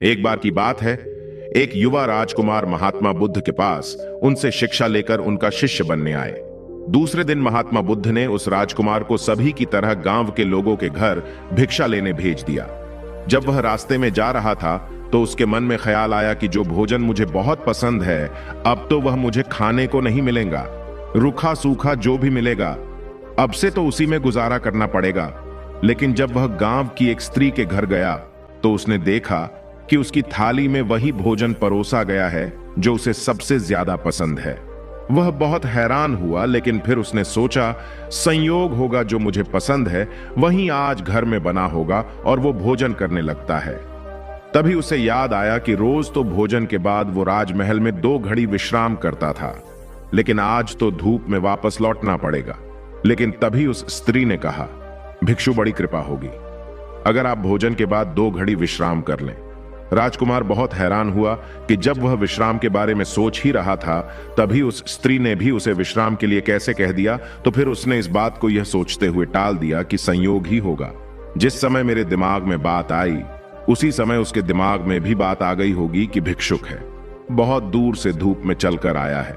एक बार की बात है, एक युवा राजकुमार महात्मा बुद्ध के पास उनसे शिक्षा लेकर उनका शिष्य बनने आए। दूसरे दिन महात्मा बुद्ध ने उस राजकुमार को सभी की तरह गांव के लोगों के घर भिक्षा लेने भेज दिया। जब वह रास्ते में जा रहा था तो उसके मन में ख्याल आया कि जो भोजन मुझे बहुत पसंद है, अब तो वह मुझे खाने को नहीं मिलेगा। रूखा सूखा जो भी मिलेगा, अब से तो उसी में गुजारा करना पड़ेगा। लेकिन जब वह गांव की एक स्त्री के घर गया तो उसने देखा कि उसकी थाली में वही भोजन परोसा गया है जो उसे सबसे ज्यादा पसंद है। वह बहुत हैरान हुआ, लेकिन फिर उसने सोचा, संयोग होगा, जो मुझे पसंद है वही आज घर में बना होगा, और वो भोजन करने लगता है। तभी उसे याद आया कि रोज तो भोजन के बाद वो राजमहल में 2 घड़ी विश्राम करता था, लेकिन आज तो धूप में वापस लौटना पड़ेगा। लेकिन तभी उस स्त्री ने कहा, भिक्षु, बड़ी कृपा होगी अगर आप भोजन के बाद 2 घड़ी विश्राम कर लें। राजकुमार बहुत हैरान हुआ कि जब वह विश्राम के बारे में सोच ही रहा था, तभी उस स्त्री ने भी उसे विश्राम के लिए कैसे कह दिया। तो फिर उसने इस बात को यह सोचते हुए टाल दिया कि संयोग ही होगा। जिस समय मेरे दिमाग में बात आई, उसी समय उसके दिमाग में भी बात आ गई होगी कि भिक्षुक है, बहुत दूर से धूप में चलकर आया है,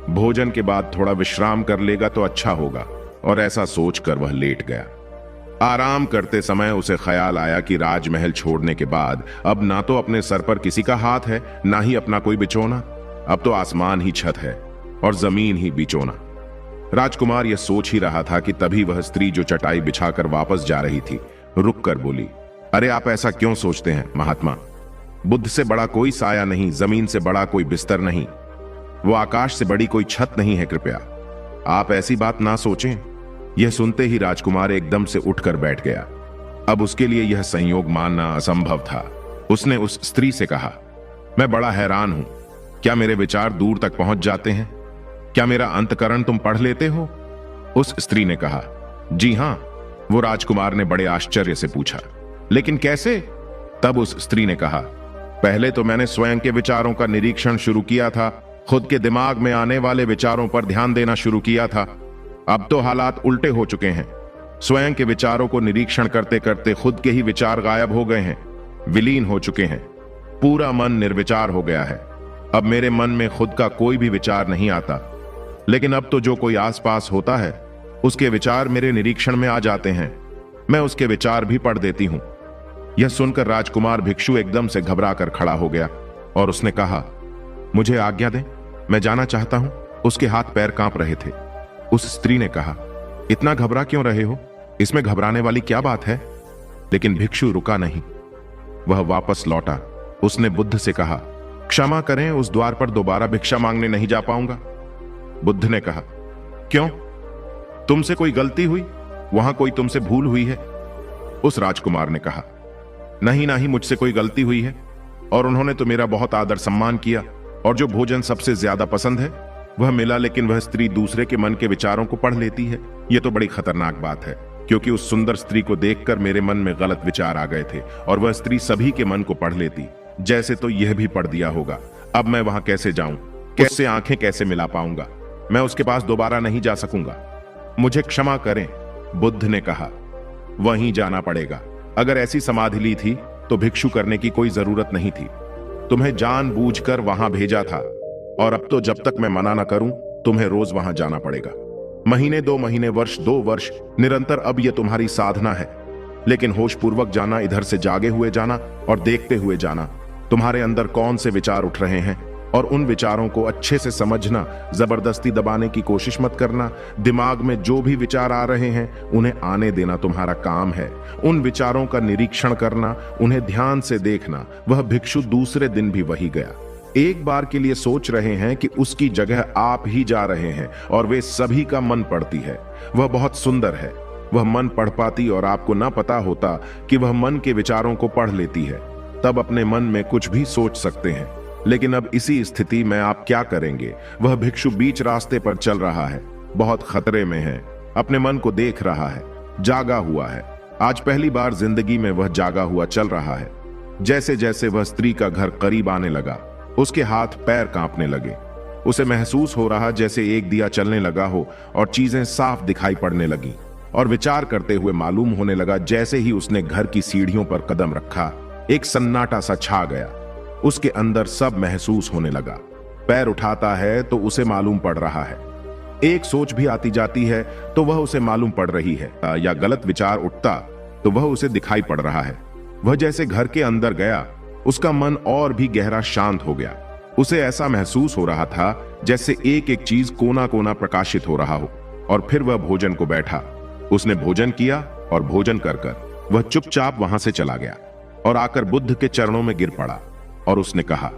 भोजन के बाद थोड़ा विश्राम कर लेगा तो अच्छा होगा। और ऐसा सोचकर वह लेट गया। आराम करते समय उसे ख्याल आया कि राजमहल छोड़ने के बाद अब ना तो अपने सर पर किसी का हाथ है, ना ही अपना कोई बिछोना। अब तो आसमान ही छत है और जमीन ही बिछोना। राजकुमार यह सोच ही रहा था कि तभी वह स्त्री जो चटाई बिछाकर वापस जा रही थी, रुक कर बोली, अरे आप ऐसा क्यों सोचते हैं महात्मा? बुद्ध से बड़ा कोई साया नहीं, जमीन से बड़ा कोई बिस्तर नहीं, वो आकाश से बड़ी कोई छत नहीं है। कृपया आप ऐसी बात ना सोचें। यह सुनते ही राजकुमार एकदम से उठकर बैठ गया। अब उसके लिए यह संयोग मानना असंभव था। उसने उस स्त्री से कहा, मैं बड़ा हैरान हूं, क्या मेरे विचार दूर तक पहुंच जाते हैं? क्या मेरा अंतःकरण तुम पढ़ लेते हो? उस स्त्री ने कहा, जी हां। वो राजकुमार ने बड़े आश्चर्य से पूछा, लेकिन कैसे? तब उस स्त्री ने कहा, पहले तो मैंने स्वयं के विचारों का निरीक्षण शुरू किया था, खुद के दिमाग में आने वाले विचारों पर ध्यान देना शुरू किया था। अब तो हालात उल्टे हो चुके हैं। स्वयं के विचारों को निरीक्षण करते करते खुद के ही विचार गायब हो गए हैं, विलीन हो चुके हैं। पूरा मन निर्विचार हो गया है। अब मेरे मन में खुद का कोई भी विचार नहीं आता। लेकिन अब तो जो कोई आसपास होता है, उसके विचार मेरे निरीक्षण में आ जाते हैं। मैं उसके विचार भी पढ़ देती हूं। यह सुनकर राजकुमार भिक्षु एकदम से घबरा कर खड़ा हो गया और उसने कहा, मुझे आज्ञा दें, मैं जाना चाहता हूं। उसके हाथ पैर कांप रहे थे। उस स्त्री ने कहा, इतना घबरा क्यों रहे हो? इसमें घबराने वाली क्या बात है? लेकिन भिक्षु रुका नहीं, वह वापस लौटा। उसने बुद्ध से कहा, क्षमा करें, उस द्वार पर दोबारा भिक्षा मांगने नहीं जा पाऊंगा। बुद्ध ने कहा, क्यों? तुमसे कोई गलती हुई? वहां कोई तुमसे भूल हुई है? उस राजकुमार ने कहा, नहीं नहीं, मुझसे कोई गलती हुई है, और उन्होंने तो मेरा बहुत आदर सम्मान किया, और जो भोजन सबसे ज्यादा पसंद है वह मिला। लेकिन वह स्त्री दूसरे के मन के विचारों को पढ़ लेती है। यह तो बड़ी खतरनाक बात है, क्योंकि उस सुंदर स्त्री को देखकर मेरे मन में गलत विचार आ गए थे, और वह स्त्री सभी के मन को पढ़ लेती, जैसे तो यह भी पढ़ दिया होगा। अब मैं वहां कैसे जाऊं? उससे आंखें कैसे मिला पाऊंगा? मैं उसके पास दोबारा नहीं जा सकूंगा। मुझे क्षमा करें। बुद्ध ने कहा, वहीं जाना पड़ेगा। अगर ऐसी समाधि ली थी तो भिक्षु करने की कोई जरूरत नहीं थी। तुम्हें जानबूझकर वहां भेजा था, और अब तो जब तक मैं मना ना करूं, तुम्हें रोज वहां जाना पड़ेगा। महीने 2 महीने, वर्ष 2 वर्ष, निरंतर अब यह तुम्हारी साधना है। लेकिन होशपूर्वक जाना, इधर से जागे हुए जाना और देखते हुए जाना, तुम्हारे अंदर कौन से विचार उठ रहे हैं, और उन विचारों को अच्छे से समझना। जबरदस्ती दबाने की कोशिश मत करना। दिमाग में जो भी विचार आ रहे हैं उन्हें आने देना तुम्हारा काम है। उन विचारों का निरीक्षण करना, उन्हें ध्यान से देखना। वह भिक्षु दूसरे दिन भी वही गया। एक बार के लिए सोच रहे हैं कि उसकी जगह आप ही जा रहे हैं, और वे सभी का मन पढ़ती है। वह बहुत सुंदर है। वह मन पढ़ पाती, और आपको ना पता होता कि वह मन के विचारों को पढ़ लेती है। तब अपने मन में कुछ भी सोच सकते हैं। लेकिन अब इसी स्थिति में आप क्या करेंगे? वह भिक्षु बीच रास्ते पर चल रहा है, बहुत खतरे में है, अपने मन को देख रहा है, जागा हुआ है। आज पहली बार जिंदगी में वह जागा हुआ चल रहा है। जैसे जैसे वह स्त्री का घर करीब आने लगा, उसके हाथ पैर कांपने लगे। उसे महसूस हो रहा जैसे एक दिया चलने लगा हो और चीजें साफ दिखाई पड़ने लगी, और विचार करते हुए मालूम होने लगा जैसे ही उसने घर की सीढ़ियों पर कदम रखा, एक सन्नाटा सा छा गया। उसके अंदर सब महसूस होने लगा। पैर उठाता है तो उसे मालूम पड़ रहा है, एक सोच भी आती जाती है तो वह उसे मालूम पड़ रही है, या गलत विचार उठता तो वह उसे दिखाई पड़ रहा है। वह जैसे घर के अंदर गया, उसका मन और भी गहरा शांत हो गया। उसे ऐसा महसूस हो रहा था जैसे एक एक चीज कोना कोना प्रकाशित हो रहा हो। और फिर वह भोजन को बैठा। उसने भोजन किया और भोजन कर कर वह चुपचाप वहां से चला गया और आकर बुद्ध के चरणों में गिर पड़ा। और उसने कहा,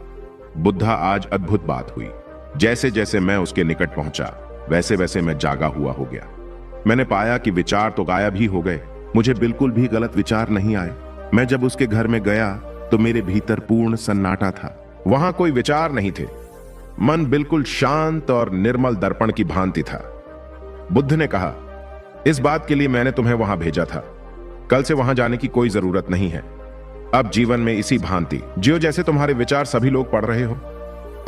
बुद्धा, आज अद्भुत बात हुई। जैसे जैसे मैं उसके निकट पहुंचा वैसे वैसे मैं जागा हुआ हो गया। मैंने पाया कि विचार तो गायब ही हो गए, मुझे बिल्कुल भी गलत विचार नहीं आए। मैं जब उसके घर में गया तो मेरे भीतर पूर्ण सन्नाटा था, वहां कोई विचार नहीं थे। मन बिल्कुल शांत और निर्मल दर्पण की भांति था। बुद्ध ने कहा, इस बात के लिए मैंने तुम्हें वहां भेजा था। कल से वहां जाने की कोई जरूरत नहीं है। अब जीवन में इसी भांति जियो जैसे तुम्हारे विचार सभी लोग पढ़ रहे हो।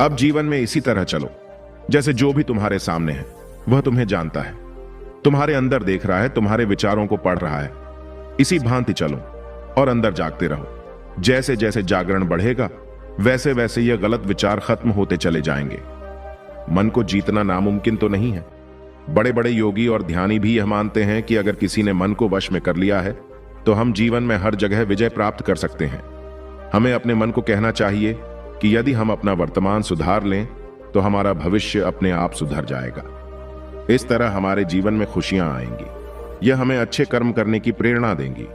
अब जीवन में इसी तरह चलो जैसे जो भी तुम्हारे सामने है वह तुम्हें जानता है, तुम्हारे अंदर देख रहा है, तुम्हारे विचारों को पढ़ रहा है। इसी भांति चलो और अंदर जागते रहो। जैसे जैसे जागरण बढ़ेगा वैसे वैसे ये गलत विचार खत्म होते चले जाएंगे। मन को जीतना नामुमकिन तो नहीं है। बड़े बड़े योगी और ध्यानी भी यह मानते हैं कि अगर किसी ने मन को वश में कर लिया है तो हम जीवन में हर जगह विजय प्राप्त कर सकते हैं। हमें अपने मन को कहना चाहिए कि यदि हम अपना वर्तमान सुधार लें तो हमारा भविष्य अपने आप सुधर जाएगा। इस तरह हमारे जीवन में खुशियां आएंगी। यह हमें अच्छे कर्म करने की प्रेरणा देंगी।